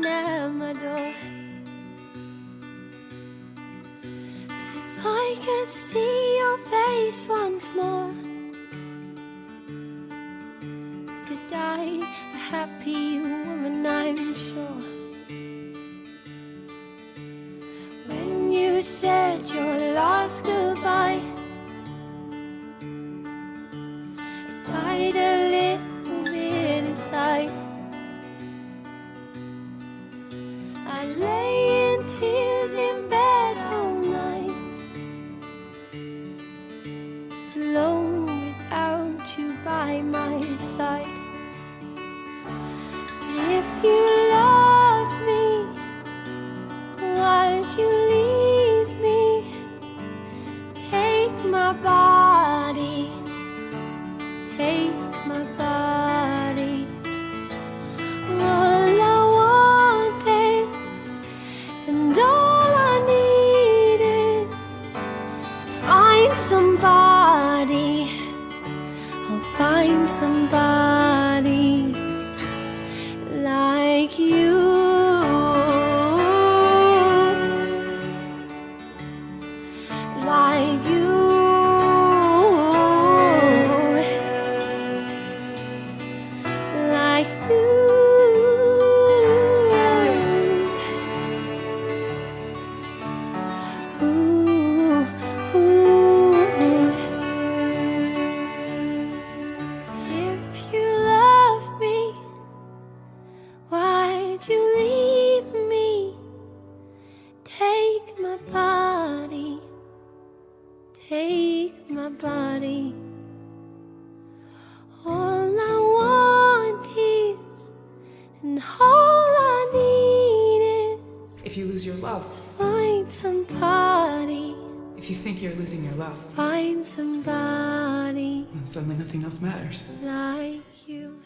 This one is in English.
knocking at my door. 'Cause if I could see your face once more, I could die a happy woman, I'm sure. When you said your last goodbye, I died a little bit inside. I lay in tears in bed all night, alone without you by my side. If you love me, why'd you leave me? Take my body, take my body. All I want is, and all I need is to find somebody. I'll find somebody like you, like you, like you. Ooh, ooh. If you love me, why'd you leave me? Take my body, take my body. All I want is, and all I need is, If you lose your love, find somebody, if you think you're losing your love, find somebody then suddenly nothing else matters. like you.